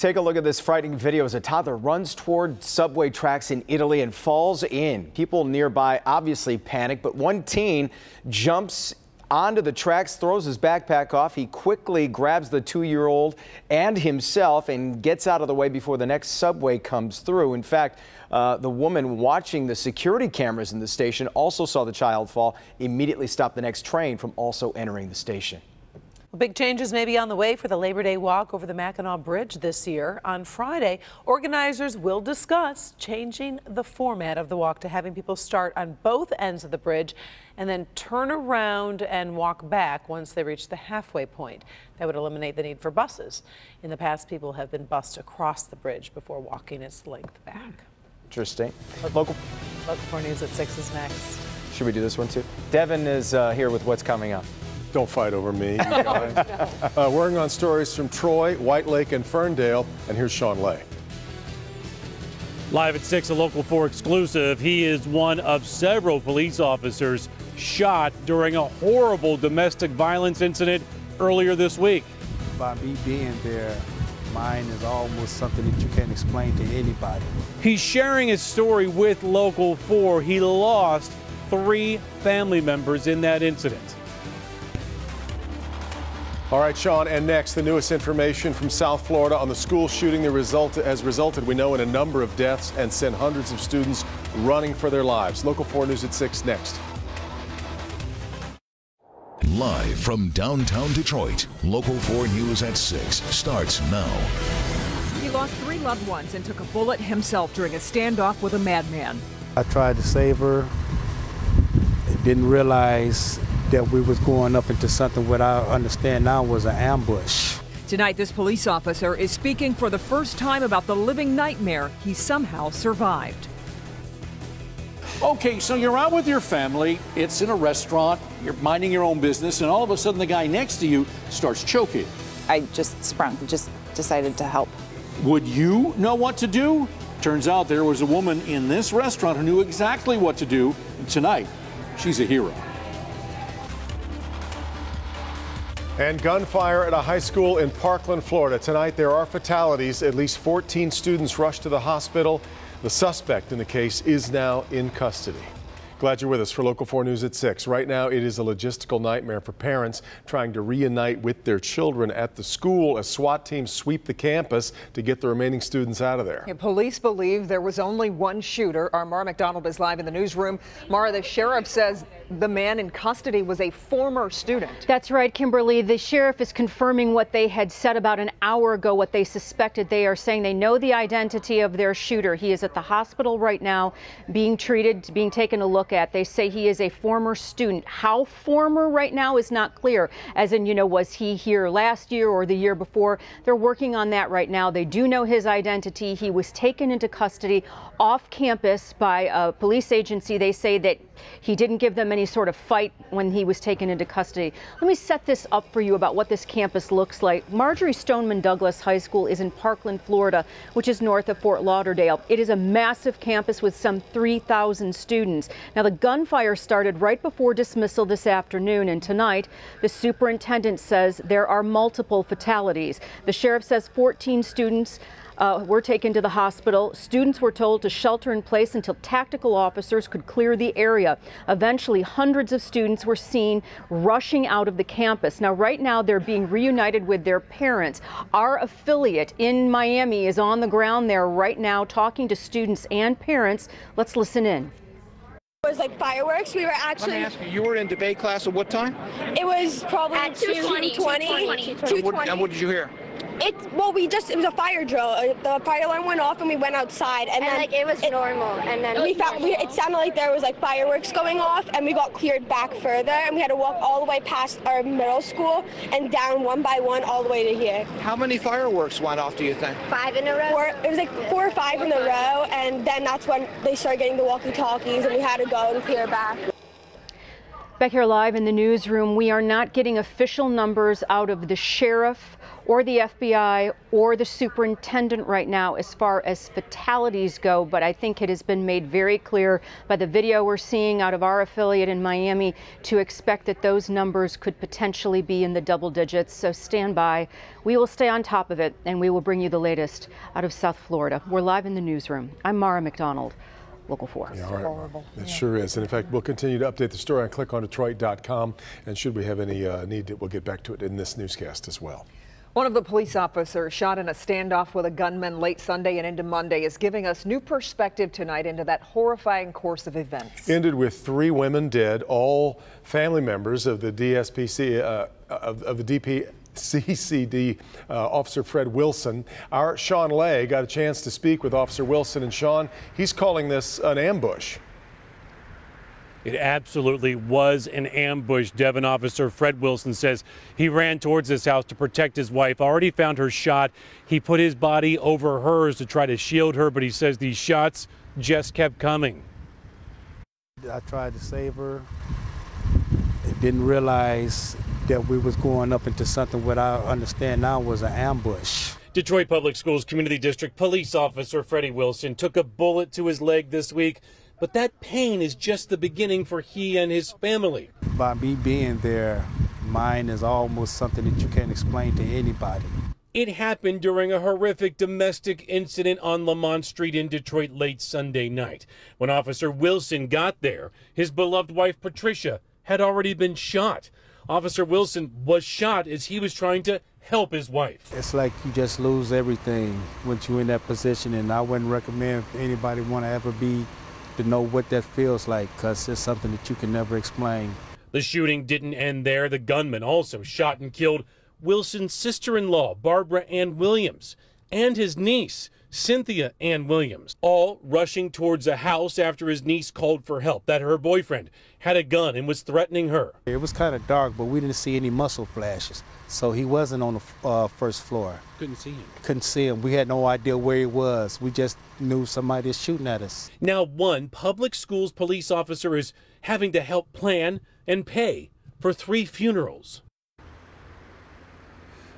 Take a look at this frightening video as a toddler runs toward subway tracks in Italy and falls in. People nearby obviously panic, but one teen jumps onto the tracks, throws his backpack off. He quickly grabs the 2-year-old and himself and gets out of the way before the next subway comes through. In fact, the woman watching the security cameras in the station also saw the child fall, immediately stopped the next train from also entering the station. Big changes may be on the way for the Labor Day walk over the Mackinac Bridge this year. On Friday, organizers will discuss changing the format of the walk to having people start on both ends of the bridge and then turn around and walk back once they reach the halfway point. That would eliminate the need for buses. In the past, people have been bused across the bridge before walking its length back. Interesting. Local 4 News at 6 is next. Should we do this one too? Devin is here with what's coming up. Don't fight over me, you guys. Working on stories from Troy, White Lake, and Ferndale, and here's Sean Lay. Live at 6, a Local 4 exclusive. He is one of several police officers shot during a horrible domestic violence incident earlier this week. By me being there, mine is almost something that you can't explain to anybody. He's sharing his story with Local 4. He lost 3 family members in that incident. All right, Sean, and next, the newest information from South Florida on the school shooting that has resulted, we know, in a number of deaths and sent hundreds of students running for their lives. Local 4 News at 6 next. Live from downtown Detroit, Local 4 News at 6 starts now. He lost 3 loved ones and took a bullet himself during a standoff with a madman. I tried to save her. Didn't realize that we was going up into something what I understand now was an ambush. Tonight, this police officer is speaking for the first time about the living nightmare he somehow survived. Okay, so you're out with your family, it's in a restaurant, you're minding your own business, and all of a sudden the guy next to you starts choking. I just sprung, just decided to help. Would you know what to do? Turns out there was a woman in this restaurant who knew exactly what to do, and tonight, she's a hero. And gunfire at a high school in Parkland, Florida. Tonight, there are fatalities. At least 14 students rushed to the hospital. The suspect in the case is now in custody. Glad you're with us for Local 4 News at 6. Right now, it is a logistical nightmare for parents trying to reunite with their children at the school as SWAT teams sweep the campus to get the remaining students out of there. Yeah, police believe there was only one shooter. Our Mara McDonald is live in the newsroom. Mara, the sheriff says the man in custody was a former student. That's right, Kimberly. The sheriff is confirming what they had said about an hour ago, what they suspected. They are saying they know the identity of their shooter. He is at the hospital right now being treated, being taken a look at. They say he is a former student. How former right now is not clear, as in, you know, was he here last year or the year before? They're working on that right now. They do know his identity. He was taken into custody off campus by a police agency. They say that he didn't give them any sort of fight when he was taken into custody. Let me set this up for you about what this campus looks like. Marjorie Stoneman Douglas High School is in Parkland, Florida, which is north of Fort Lauderdale. It is a massive campus with some 3,000 students. Now, the gunfire started right before dismissal this afternoon, and tonight the superintendent says there are multiple fatalities. The sheriff says 14 students were taken to the hospital. Students were told to shelter in place until tactical officers could clear the area. Eventually, hundreds of students were seen rushing out of the campus. Now, right now, they're being reunited with their parents. Our affiliate in Miami is on the ground there right now talking to students and parents. Let's listen in. It was like fireworks. We were actually. Let me ask you, you were in debate class at what time? It was probably at 2:20. And what did you hear? It was a fire drill. The fire alarm went off and we went outside and then it was normal, and then it sounded like there was like fireworks going off, and we got cleared back further, and we had to walk all the way past our middle school and down one by one all the way to here. How many fireworks went off, do you think? 5 in a row. It was like 4 or 5 in a row, and then that's when they started getting the walkie-talkies and we had to go and clear back. Back here live in the newsroom, we are not getting official numbers out of the sheriff or the FBI or the superintendent right now as far as fatalities go, but I think it has been made very clear by the video we're seeing out of our affiliate in Miami to expect that those numbers could potentially be in the double digits. So stand by. We will stay on top of it, and we will bring you the latest out of South Florida. We're live in the newsroom. I'm Mara McDonald, Local 4. Yeah, all right. Horrible. It sure is. And in fact, we'll continue to update the story on clickondetroit.com. And should we have any need, we'll get back to it in this newscast as well. One of the police officers shot in a standoff with a gunman late Sunday and into Monday is giving us new perspective tonight into that horrifying course of events. Ended with 3 women dead, all family members of the DSPC, of the DPCCD Officer Fred Wilson. Our Sean Lay got a chance to speak with Officer Wilson, and Sean, he's calling this an ambush. It absolutely was an ambush. Devon Officer Fred Wilson says he ran towards this house to protect his wife, already found her shot. He put his body over hers to try to shield her, but he says these shots just kept coming. I tried to save her. I didn't realize that we was going up into something what I understand now was an ambush. Detroit Public Schools Community District Police Officer Freddie Wilson took a bullet to his leg this week. But that pain is just the beginning for he and his family. By me being there, mine is almost something that you can't explain to anybody. It happened during a horrific domestic incident on Lamont Street in Detroit late Sunday night. When Officer Wilson got there, his beloved wife Patricia had already been shot. Officer Wilson was shot as he was trying to help his wife. It's like you just lose everything once you're in that position, and I wouldn't recommend if anybody want to ever be to know what that feels like, because it's something that you can never explain. The shooting didn't end there. The gunman also shot and killed Wilson's sister-in-law, Barbara Ann Williams, and his niece, Cynthia Ann Williams, all rushing towards a house after his niece called for help, that her boyfriend had a gun and was threatening her. It was kind of dark, but we didn't see any muzzle flashes, so he wasn't on the first floor. Couldn't see him. Couldn't see him. We had no idea where he was. We just knew somebody was shooting at us. Now one public schools police officer is having to help plan and pay for 3 funerals.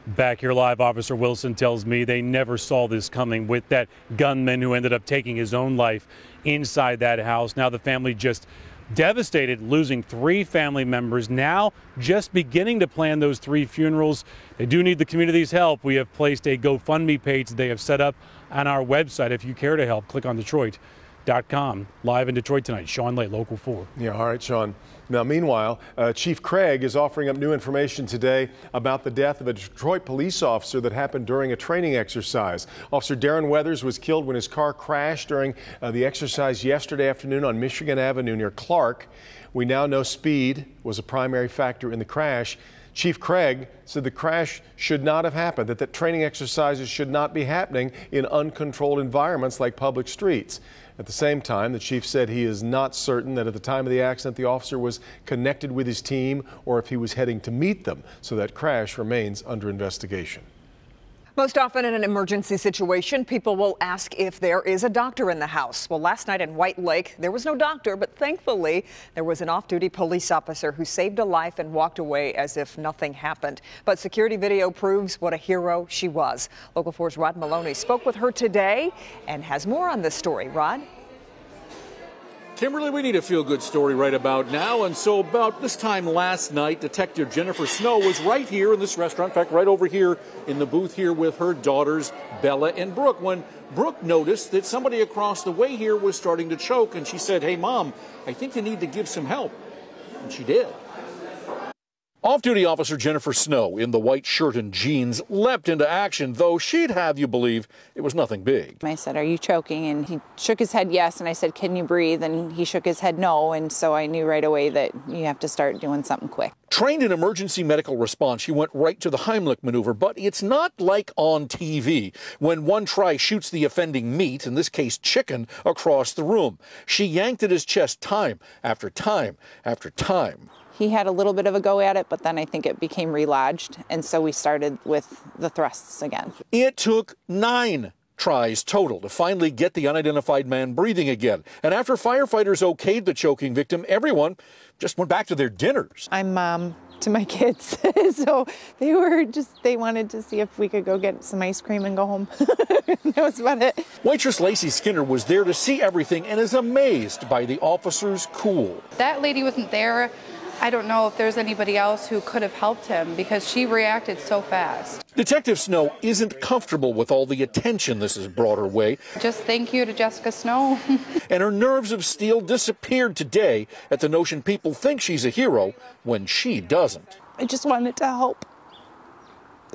Back here live, Officer Wilson tells me they never saw this coming with that gunman who ended up taking his own life inside that house. Now the family just devastated, losing 3 family members, now just beginning to plan those 3 funerals. They do need the community's help. We have placed a GoFundMe page they have set up on our website. If you care to help, click on Detroit.com. Live in Detroit tonight, Sean Lay, Local 4. Yeah, all right, Sean. Now, meanwhile, Chief Craig is offering up new information today about the death of a Detroit police officer that happened during a training exercise. Officer Darren Weathers was killed when his car crashed during the exercise yesterday afternoon on Michigan Avenue near Clark. We now know speed was a primary factor in the crash. Chief Craig said the crash should not have happened, that training exercises should not be happening in uncontrolled environments like public streets. At the same time, the chief said he is not certain that at the time of the accident the officer was connected with his team or if he was heading to meet them, so that crash remains under investigation. Most often in an emergency situation, people will ask if there is a doctor in the house. Well, last night in White Lake, there was no doctor, but thankfully there was an off-duty police officer who saved a life and walked away as if nothing happened. But security video proves what a hero she was. Local 4's Rod Maloney spoke with her today and has more on this story. Rod? Kimberly, we need a feel-good story right about now, and so about this time last night, Detective Jennifer Snow was right here in this restaurant, in fact, right over here in the booth here with her daughters, Bella and Brooke, when Brooke noticed that somebody across the way here was starting to choke, and she said, "Hey, Mom, I think you need to give some help," and she did. Off-duty officer Jennifer Snow in the white shirt and jeans leapt into action, though she'd have you believe it was nothing big. I said, "Are you choking?" And he shook his head yes, and I said, "Can you breathe?" And he shook his head no, and so I knew right away that you have to start doing something quick. Trained in emergency medical response, she went right to the Heimlich maneuver, but it's not like on TV when one try shoots the offending meat, in this case chicken, across the room. She yanked at his chest time after time after time. He had a little bit of a go at it, but then I think it became relodged, and so we started with the thrusts again. It took 9 tries total to finally get the unidentified man breathing again. And after firefighters okayed the choking victim, everyone just went back to their dinners. I'm to my kids. So they wanted to see if we could go get some ice cream and go home. That was about it. Waitress Lacey Skinner was there to see everything and is amazed by the officer's cool. That lady wasn't there. I don't know if there's anybody else who could have helped him because she reacted so fast. Detective Snow isn't comfortable with all the attention this has brought her way. Just thank you to Jessica Snow. And her nerves of steel disappeared today at the notion people think she's a hero when she doesn't. I just wanted to help.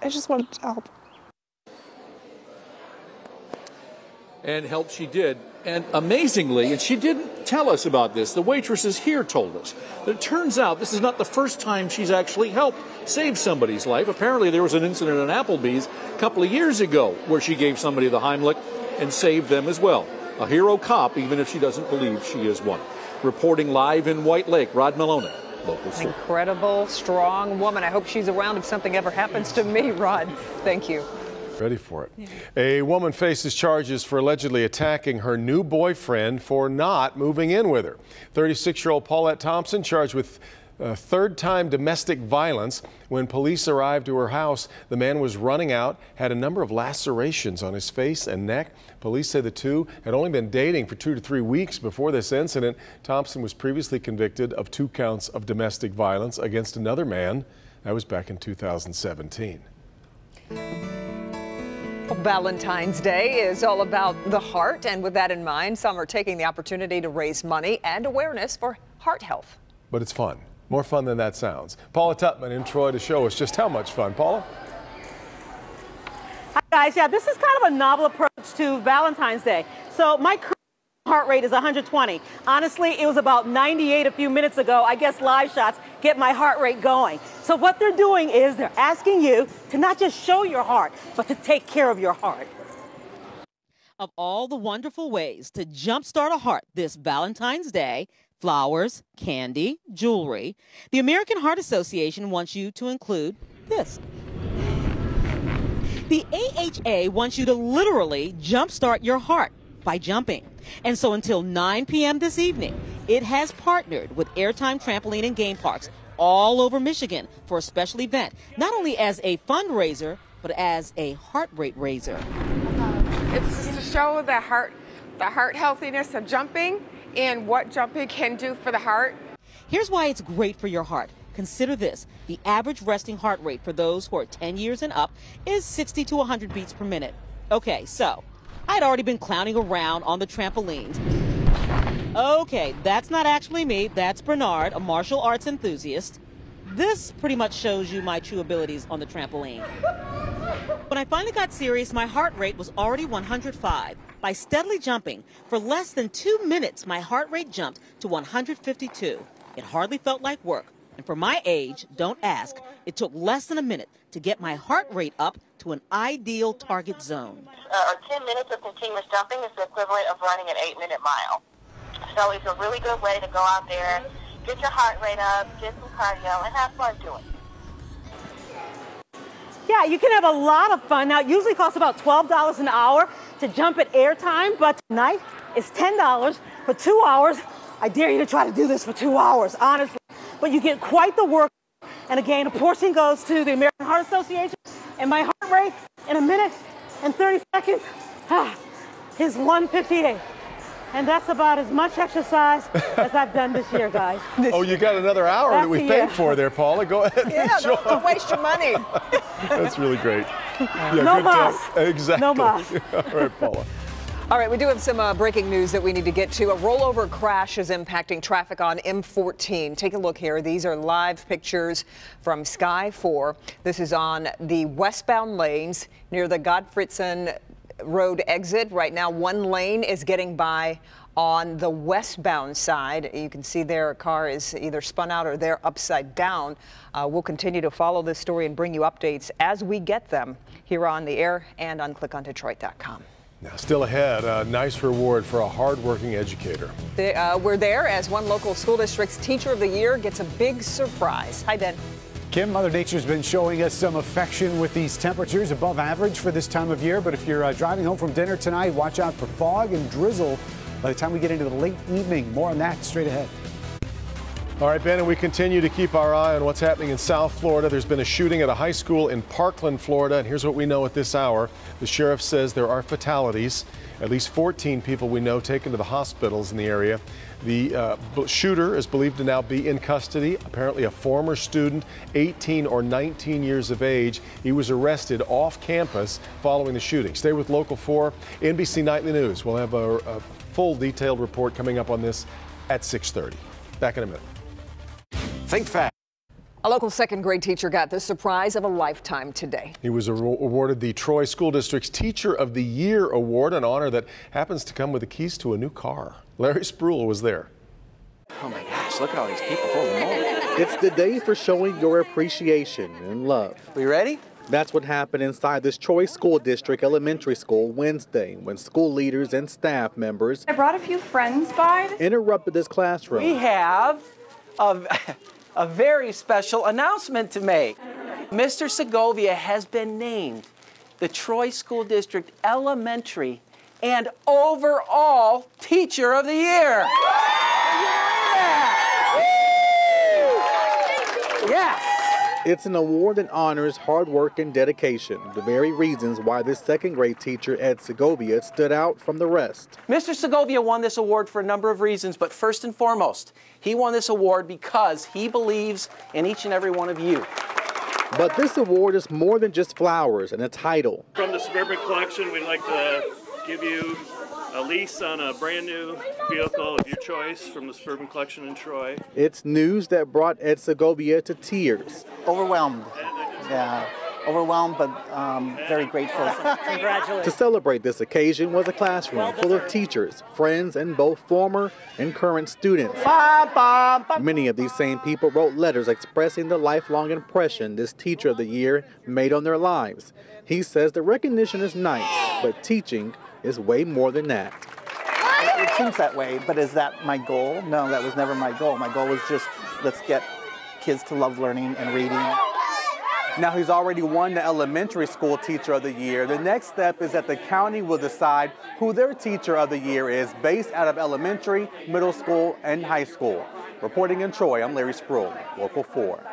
I just wanted to help. And help she did. And amazingly, and she didn't tell us about this, the waitresses here told us that it turns out this is not the first time she's actually helped save somebody's life. Apparently there was an incident in Applebee's a couple of years ago where she gave somebody the Heimlich and saved them as well. A hero cop, even if she doesn't believe she is one. Reporting live in White Lake, Rod Maloney, Local 4. Incredible, strong woman. I hope she's around if something ever happens to me, Rod. Thank you. Ready for it. Yeah. A woman faces charges for allegedly attacking her new boyfriend for not moving in with her. 36-year-old Paulette Thompson charged with third-time domestic violence. When police arrived to her house, the man was running out, had a number of lacerations on his face and neck. Police say the two had only been dating for 2 to 3 weeks before this incident. Thompson was previously convicted of 2 counts of domestic violence against another man. That was back in 2017. Valentine's Day is all about the heart, and with that in mind, some are taking the opportunity to raise money and awareness for heart health. But it's fun. More fun than that sounds. Paula Tutman in Troy to show us just how much fun. Paula? Hi, guys. Yeah, this is kind of a novel approach to Valentine's Day. So my current heart rate is 120. Honestly, it was about 98 a few minutes ago. I guess live shots get my heart rate going. So what they're doing is they're asking you to not just show your heart, but to take care of your heart. Of all the wonderful ways to jumpstart a heart this Valentine's Day, flowers, candy, jewelry, the American Heart Association wants you to include this. The AHA wants you to literally jumpstart your heart by jumping. And so until 9 p.m. this evening, it has partnered with Airtime Trampoline and Game Parks all over Michigan for a special event, not only as a fundraiser, but as a heart rate raiser. It's just to show the heart healthiness of jumping and what jumping can do for the heart. Here's why it's great for your heart. Consider this. The average resting heart rate for those who are 10 years and up is 60 to 100 beats per minute. Okay, so I'd already been clowning around on the trampolines. Okay, that's not actually me. That's Bernard, a martial arts enthusiast. This pretty much shows you my true abilities on the trampoline. When I finally got serious, my heart rate was already 105. By steadily jumping, for less than 2 minutes, my heart rate jumped to 152. It hardly felt like work. And for my age, don't ask, it took less than a minute to get my heart rate up to an ideal target zone. 10 minutes of continuous jumping is the equivalent of running an 8-minute mile. So it's a really good way to go out there, get your heart rate up, get some cardio, and have fun doing it. Yeah, you can have a lot of fun. Now, it usually costs about $12 an hour to jump at Airtime, but tonight it's $10 for 2 hours. I dare you to try to do this for 2 hours, honestly. But you get quite the work. And again, a portion goes to the American Heart Association. And my heart rate in a minute and 30 seconds is 158. And that's about as much exercise as I've done this year, guys. Oh, you got another hour that we paid for there, Paula. Go ahead. Yeah, don't waste your money. That's really great. Yeah, no mas. Exactly. No mas. All right, Paula. All right, we do have some breaking news that we need to get to. A rollover crash is impacting traffic on M14. Take a look here. These are live pictures from Sky 4. This is on the westbound lanes near the Gottfriedson Road exit. Right now, one lane is getting by on the westbound side. You can see their car is either spun out or they're upside down. We'll continue to follow this story and bring you updates as we get them here on the air and on clickondetroit.com. Now, still ahead, a nice reward for a hardworking educator. We're there as one local school district's Teacher of the Year gets a big surprise. Hi, Ben. Kim, Mother Nature's been showing us some affection with these temperatures above average for this time of year. But if you're driving home from dinner tonight, watch out for fog and drizzle by the time we get into the late evening. More on that straight ahead. All right, Ben, and we continue to keep our eye on what's happening in South Florida. There's been a shooting at a high school in Parkland, Florida, and here's what we know at this hour. The sheriff says there are fatalities. At least 14 people we know taken to the hospitals in the area. The shooter is believed to now be in custody, apparently a former student, 18 or 19 years of age. He was arrested off campus following the shooting. Stay with Local 4, NBC Nightly News. We'll have a full detailed report coming up on this at 6:30. Back in a minute. Think fast. A local second grade teacher got the surprise of a lifetime today. He was awarded the Troy School District's Teacher of the Year award, an honor that happens to come with the keys to a new car. Larry Spruill was there. Oh my gosh, look at all these people. Holy moly. It's the day for showing your appreciation and love. We ready? That's what happened inside this Troy School District Elementary School Wednesday when school leaders and staff members I brought a few friends by. Interrupted this classroom. We have a very special announcement to make. Mr. Segovia has been named the Troy School District Elementary and overall Teacher of the Year. Yes. It's an award that honors hard work and dedication, the very reasons why this second grade teacher, Ed Segovia, stood out from the rest. Mr. Segovia won this award for a number of reasons, but first and foremost, he won this award because he believes in each and every one of you. But this award is more than just flowers and a title. From the Suburban Collection, we'd like to give you a lease on a brand new vehicle of your choice from the Suburban Collection in Troy. It's news that brought Ed Segovia to tears. Overwhelmed. Yeah, overwhelmed, but very grateful. Congratulations. To celebrate this occasion was a classroom full of teachers, friends, and both former and current students. Many of these same people wrote letters expressing the lifelong impression this Teacher of the Year made on their lives. He says the recognition is nice, but teaching is way more than that. It seems that way, but is that my goal? No, that was never my goal. My goal was just, let's get kids to love learning and reading. Now, he's already won the Elementary School Teacher of the Year. The next step is that the county will decide who their Teacher of the Year is based out of elementary, middle school, and high school. Reporting in Troy, I'm Larry Spruill, Local 4.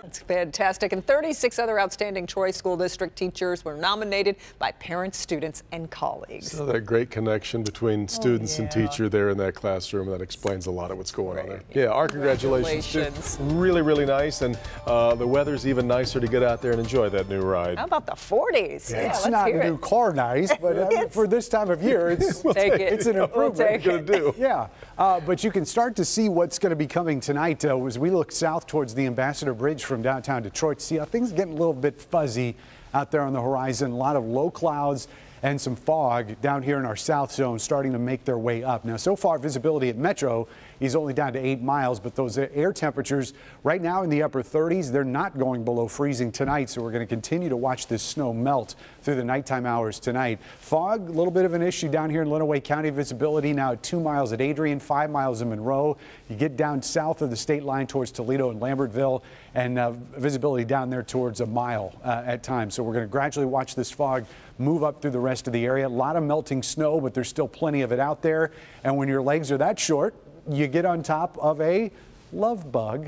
That's fantastic. And 36 other outstanding Troy School District teachers were nominated by parents, students, and colleagues. So that great connection between students and teacher there in that classroom, that explains a lot of what's going on there. Yeah, our congratulations. Really, really nice. And the weather's even nicer to get out there and enjoy that new ride. How about the 40s? Yeah, it's not a new car nice, but for this time of year, it's, it's an improvement. Yeah, but you can start to see what's going to be coming tonight as we look south towards the Ambassador Bridge from downtown Detroit. See how things are getting a little bit fuzzy out there on the horizon. A lot of low clouds and some fog down here in our south zone starting to make their way up. Now, so far, visibility at Metro is only down to 8 miles, but those air temperatures right now in the upper 30s, they're not going below freezing tonight, so we're going to continue to watch this snow melt through the nighttime hours tonight. Fog, a little bit of an issue down here in Lenawee County. Visibility now at 2 miles at Adrian, 5 miles in Monroe. You get down south of the state line towards Toledo and Lambertville, and visibility down there towards a mile at times. So we're going to gradually watch this fog move up through the rest of the area. A lot of melting snow, but there's still plenty of it out there. And when your legs are that short, you get on top of a love bug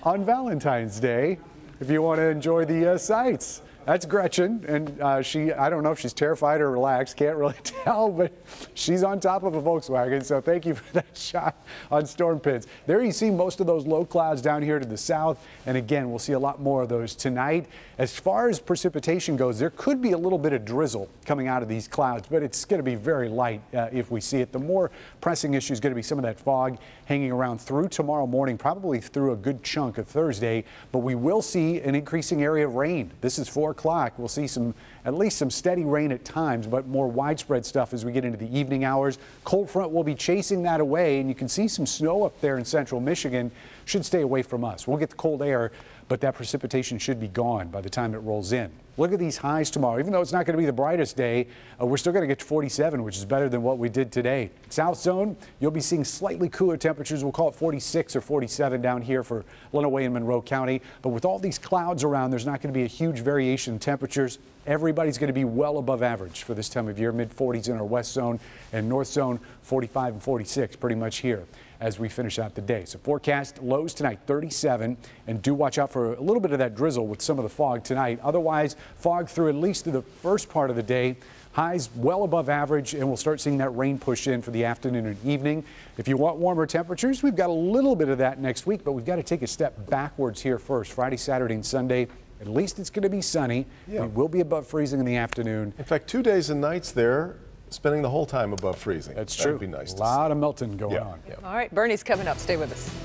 on Valentine's Day if you want to enjoy the sights. That's Gretchen, and I don't know if she's terrified or relaxed, can't really tell, but she's on top of a Volkswagen, so thank you for that shot on Storm Pits. There you see most of those low clouds down here to the south, and again, we'll see a lot more of those tonight. As far as precipitation goes, there could be a little bit of drizzle coming out of these clouds, but it's going to be very light if we see it. The more pressing issue is going to be some of that fog hanging around through tomorrow morning, probably through a good chunk of Thursday, but we will see an increasing area of rain. This is 4 o'clock. We'll see at least some steady rain at times, but more widespread stuff as we get into the evening hours. Cold front will be chasing that away, and you can see some snow up there in central Michigan. Should stay away from us. We'll get the cold air, but that precipitation should be gone by the time it rolls in. Look at these highs tomorrow. Even though it's not going to be the brightest day, we're still going to get to 47, which is better than what we did today. South zone, you'll be seeing slightly cooler temperatures. We'll call it 46 or 47 down here for Lenawee and Monroe County. But with all these clouds around, there's not going to be a huge variation in temperatures. Everybody's going to be well above average for this time of year. Mid 40s in our west zone and north zone, 45 and 46 pretty much here. as we finish out the day. So forecast lows tonight 37, and do watch out for a little bit of that drizzle with some of the fog tonight. Otherwise, fog through at least through the first part of the day. Highs well above average, and we'll start seeing that rain push in for the afternoon and evening. If you want warmer temperatures, we've got a little bit of that next week, but we've got to take a step backwards here first. Friday, Saturday, and Sunday, at least it's going to be sunny. Yeah. We will be above freezing in the afternoon. In fact, 2 days and nights there, spending the whole time above freezing. That's true. That'd be nice. A lot of melting going on. All right, Bernie's coming up. Stay with us.